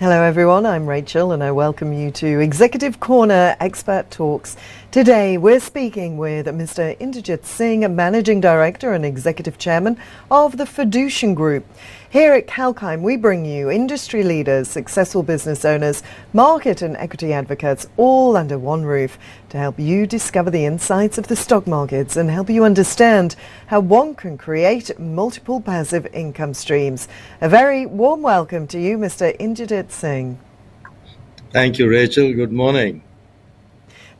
Hello everyone, I'm Rachel and I welcome you to Executive Corner Expert Talks. Today we're speaking with Mr. Inderjit Singh, Managing Director and Executive Chairman of the Fiducian Group. Here at 𝐊𝐴𝐼𝐼, we bring you industry leaders, successful business owners, market and equity advocates, all under one roof to help you discover the insights of the stock markets and help you understand how one can create multiple passive income streams. A very warm welcome to you, Mr. Inderjit Singh. Thank you, Rachel. Good morning.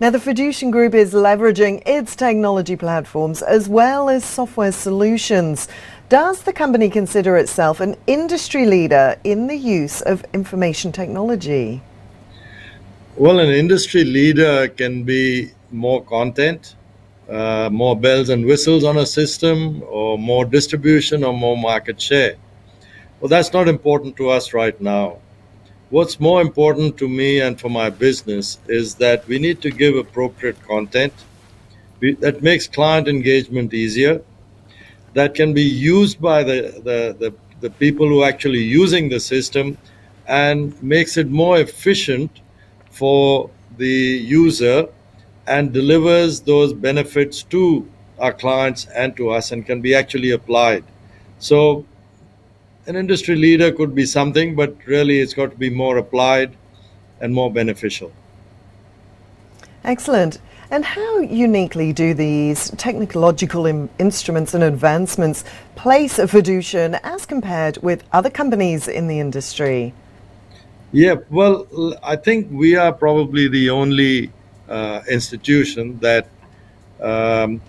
Now, the Fiducian Group is leveraging its technology platforms as well as software solutions. Does the company consider itself an industry leader in the use of information technology? Well, an industry leader can be more content, more bells and whistles on a system, or more distribution or more market share. Well, that's not important to us right now. What's more important to me and for my business is that we need to give appropriate content that makes client engagement easier, that can be used by the people who are actually using the system and makes it more efficient for the user and delivers those benefits to our clients and to us and can be actually applied. So an industry leader could be something, but really it's got to be more applied and more beneficial. Excellent. And how uniquely do these technological instruments and advancements place a Fiducian as compared with other companies in the industry? Yeah, well, I think we are probably the only institution that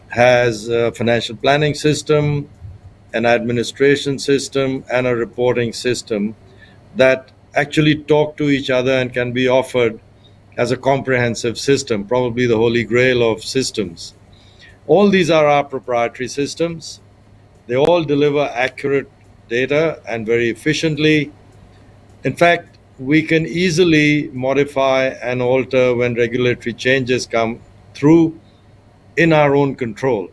has a financial planning system, an administration system, and a reporting system that actually talk to each other and can be offered as a comprehensive system, probably the holy grail of systems. All these are our proprietary systems. They all deliver accurate data and very efficiently. In fact, we can easily modify and alter when regulatory changes come through in our own control.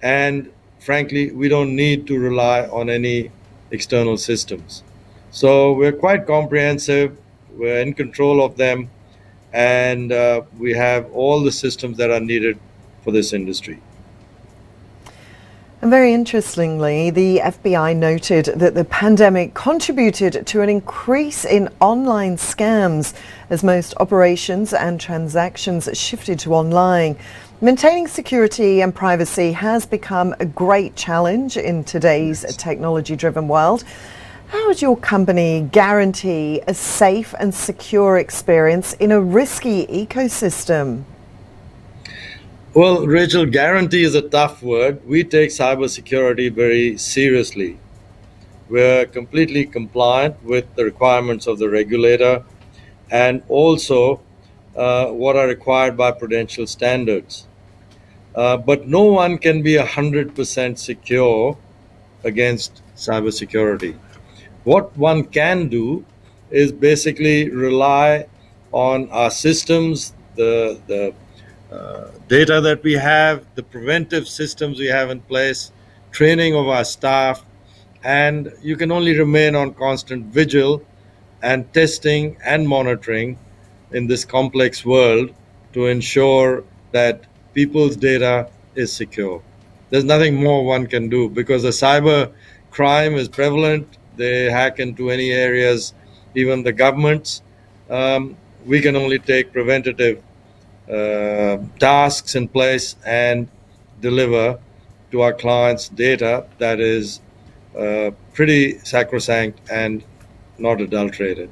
And frankly, we don't need to rely on any external systems. So we're quite comprehensive, we're in control of them, and we have all the systems that are needed for this industry. And very interestingly, the FBI noted that the pandemic contributed to an increase in online scams as most operations and transactions shifted to online. Maintaining security and privacy has become a great challenge in today's technology-driven world. How would your company guarantee a safe and secure experience in a risky ecosystem? Well, Rachel, guarantee is a tough word. We take cybersecurity very seriously. We're completely compliant with the requirements of the regulator and also what are required by prudential standards. But no one can be 100% secure against cybersecurity. What one can do is basically rely on our systems, the data that we have, the preventive systems we have in place, training of our staff, and you can only remain on constant vigil and testing and monitoring in this complex world to ensure that people's data is secure. There's nothing more one can do because the cyber crime is prevalent. They hack into any areas, even the governments. We can only take preventative tasks in place and deliver to our clients data that is pretty sacrosanct and not adulterated.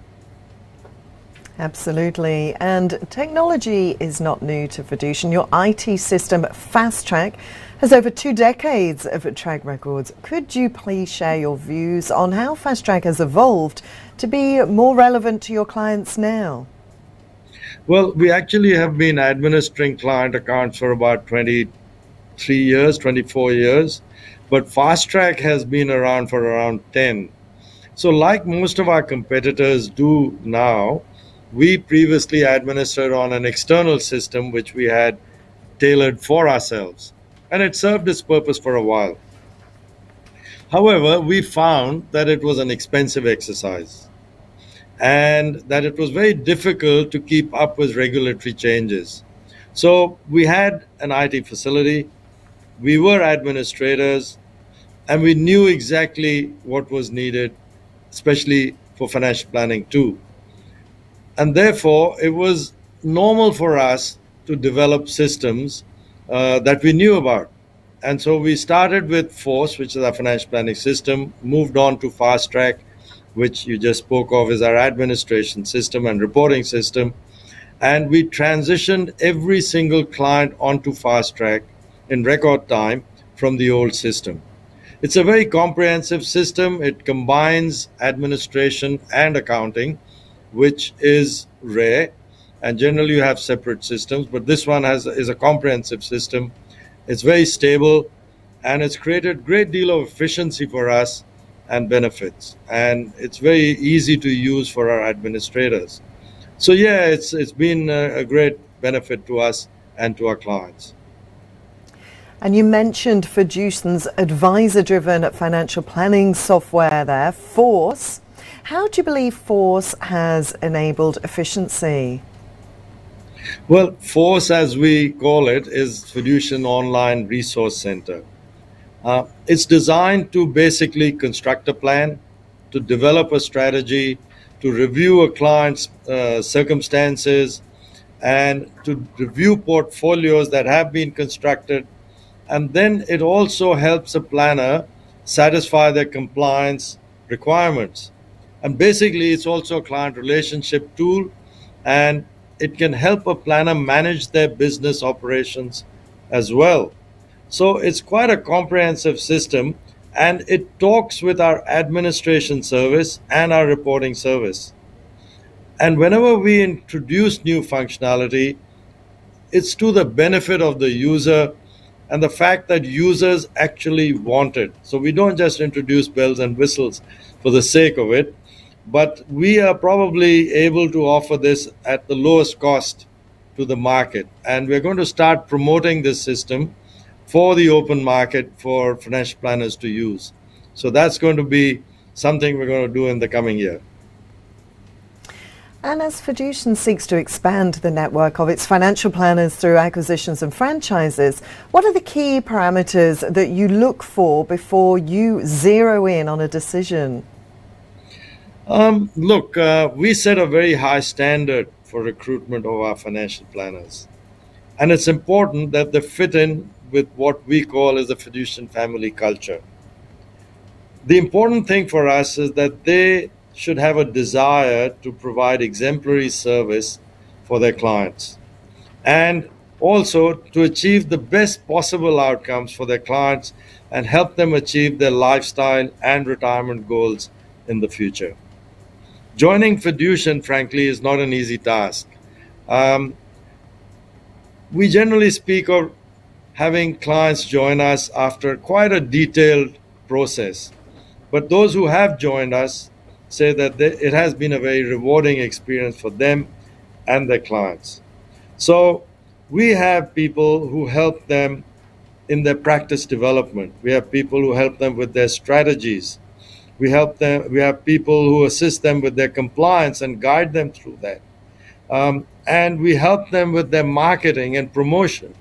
Absolutely. And technology is not new to Fiducian. Your IT system, FastTrack, has over 2 decades of track records. Could you please share your views on how FastTrack has evolved to be more relevant to your clients now? Well, we actually have been administering client accounts for about 23 years, 24 years, but FastTrack has been around for around 10. So like most of our competitors do now, we previously administered on an external system which we had tailored for ourselves, and it served its purpose for a while. However, we found that it was an expensive exercise. and that it was very difficult to keep up with regulatory changes. So we had an IT facility, we were administrators, and we knew exactly what was needed, especially for financial planning too. And therefore, it was normal for us to develop systems that we knew about. And so we started with FORCE, which is our financial planning system, moved on to Fast Track, which you just spoke of as our administration system and reporting system. And we transitioned every single client onto Fast Track in record time from the old system. It's a very comprehensive system. It combines administration and accounting, which is rare. And generally you have separate systems, but this one is a comprehensive system. It's very stable, and it's created a great deal of efficiency for us and benefits. And it's very easy to use for our administrators. So yeah, it's been a great benefit to us and to our clients. And you mentioned Fiducian's advisor-driven financial planning software there, FORCE. How do you believe FORCE has enabled efficiency? Well, FORCE, as we call it, is Fiducian Online Resource Center. It's designed to basically construct a plan, to develop a strategy, to review a client's circumstances, and to review portfolios that have been constructed. And then it also helps a planner satisfy their compliance requirements. And basically, it's also a client relationship tool, and it can help a planner manage their business operations as well. So it's quite a comprehensive system, and it talks with our administration service and our reporting service. And whenever we introduce new functionality, it's to the benefit of the user and the fact that users actually want it. So we don't just introduce bells and whistles for the sake of it, but we are probably able to offer this at the lowest cost to the market. And we're going to start promoting this system for the open market for financial planners to use. So that's going to be something we're going to do in the coming year. And as Fiducian seeks to expand the network of its financial planners through acquisitions and franchises, what are the key parameters that you look for before you zero in on a decision? We set a very high standard for recruitment of our financial planners. And it's important that they fit in with what we call as the Fiducian family culture. The important thing for us is that they should have a desire to provide exemplary service for their clients, and also to achieve the best possible outcomes for their clients and help them achieve their lifestyle and retirement goals in the future. Joining Fiducian, frankly, is not an easy task. We generally speak of having clients join us after quite a detailed process. But those who have joined us say that it has been a very rewarding experience for them and their clients. So we have people who help them in their practice development. We have people who help them with their strategies. We have people who assist them with their compliance and guide them through that. And we help them with their marketing and promotion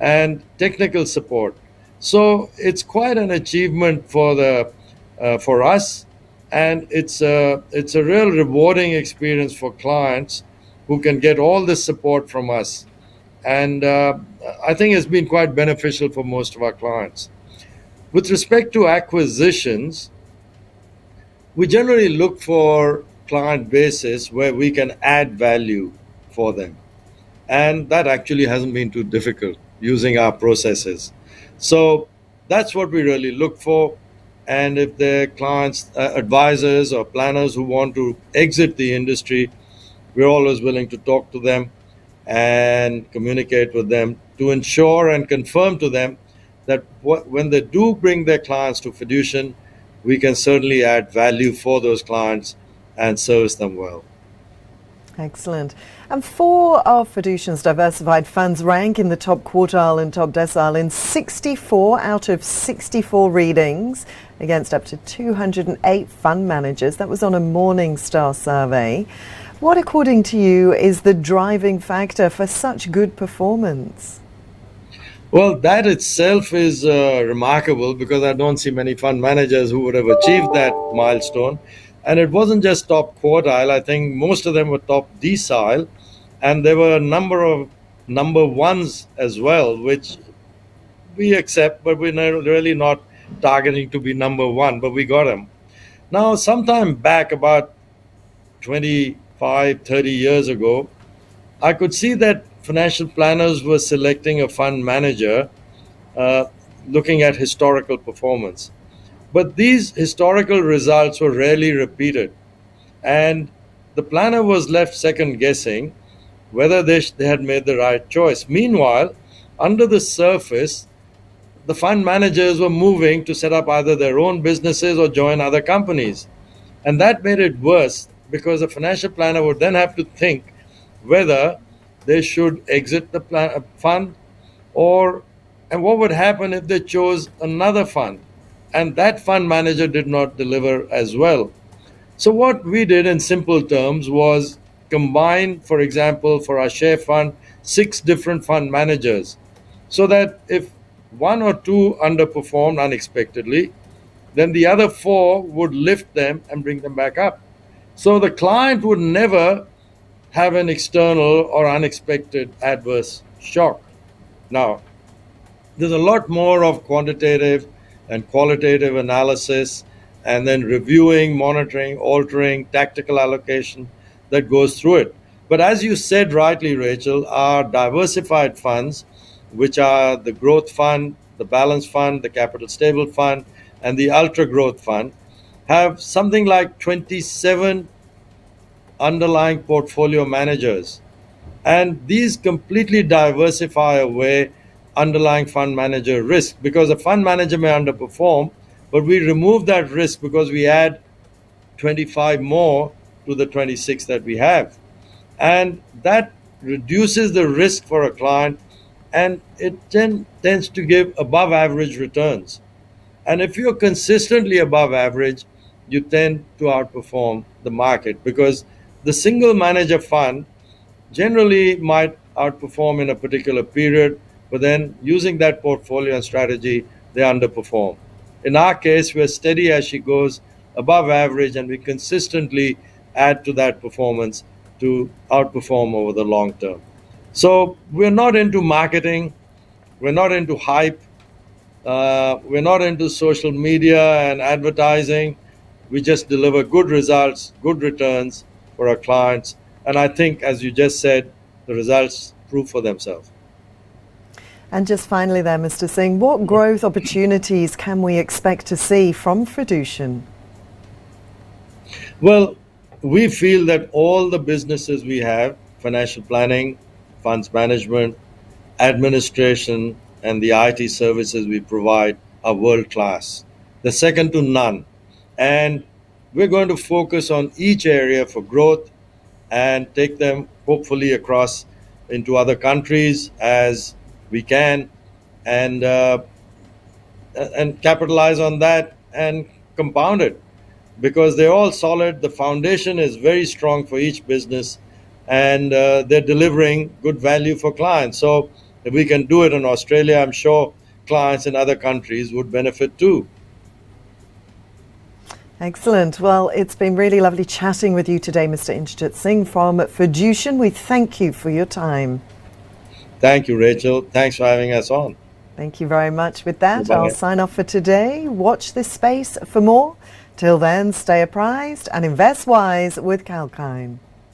and technical support. So it's quite an achievement for us, and it's a real rewarding experience for clients who can get all this support from us. And I think it's been quite beneficial for most of our clients. With respect to acquisitions, we generally look for client bases where we can add value for them. And that actually hasn't been too difficult using our processes. So that's what we really look for. And if there are clients, advisors or planners who want to exit the industry, we're always willing to talk to them and communicate with them to ensure and confirm to them that when they do bring their clients to Fiducian, we can certainly add value for those clients and service them well. Excellent. And 4 of Fiducian's diversified funds rank in the top quartile and top decile in 64 out of 64 readings against up to 208 fund managers. That was on a Morningstar survey. What, according to you, is the driving factor for such good performance? Well, that itself is remarkable, because I don't see many fund managers who would have achieved that milestone. And it wasn't just top quartile. I think most of them were top decile. And there were a number of number ones as well, which we accept, but we're really not targeting to be number one, but we got them. Now, sometime back, about 25, 30 years ago, I could see that financial planners were selecting a fund manager looking at historical performance. But these historical results were rarely repeated. And the planner was left second guessing whether they had made the right choice. Meanwhile, under the surface, the fund managers were moving to set up either their own businesses or join other companies. And that made it worse, because the financial planner would then have to think whether they should exit the fund, and what would happen if they chose another fund and that fund manager did not deliver as well. So what we did in simple terms was combine, for example, for our share fund, 6 different fund managers, so that if 1 or 2 underperformed unexpectedly, then the other 4 would lift them and bring them back up. So the client would never have an external or unexpected adverse shock. Now, there's a lot more of quantitative and qualitative analysis, and then reviewing, monitoring, altering, tactical allocation that goes through it. But as you said rightly, Rachel, our diversified funds, which are the growth fund, the balanced fund, the capital stable fund, and the ultra growth fund, have something like 27 underlying portfolio managers. And these completely diversify away underlying fund manager risk, because a fund manager may underperform, but we remove that risk because we add 25 more to the 26 that we have. And that reduces the risk for a client, and it tends to give above average returns. And if you're consistently above average, you tend to outperform the market, because the single manager fund generally might outperform in a particular period, but then using that portfolio and strategy, they underperform. In our case, we're steady as she goes, above average, and we consistently add to that performance to outperform over the long term. So we're not into marketing, we're not into hype, we're not into social media and advertising. We just deliver good results, good returns for our clients. And I think, as you just said, the results prove for themselves. And just finally there, Mr. Singh, what growth opportunities can we expect to see from Fiducian? Well, we feel that all the businesses we have, financial planning, funds management, administration, and the IT services we provide, are world class. They're second to none. And we're going to focus on each area for growth and take them hopefully across into other countries as we can, and capitalize on that and compound it, because they're all solid. The foundation is very strong for each business, and they're delivering good value for clients. So if we can do it in Australia, I'm sure clients in other countries would benefit too. Excellent. Well, it's been really lovely chatting with you today, Mr. Inderjit Singh from Fiducian. We thank you for your time. Thank you, Rachel. Thanks for having us on. Thank you very much. With that, Goodbye. I'll sign off for today. Watch this space for more. Till then, stay apprised and invest wise with 𝐊𝐴𝐿𝐴𝐼𝐴.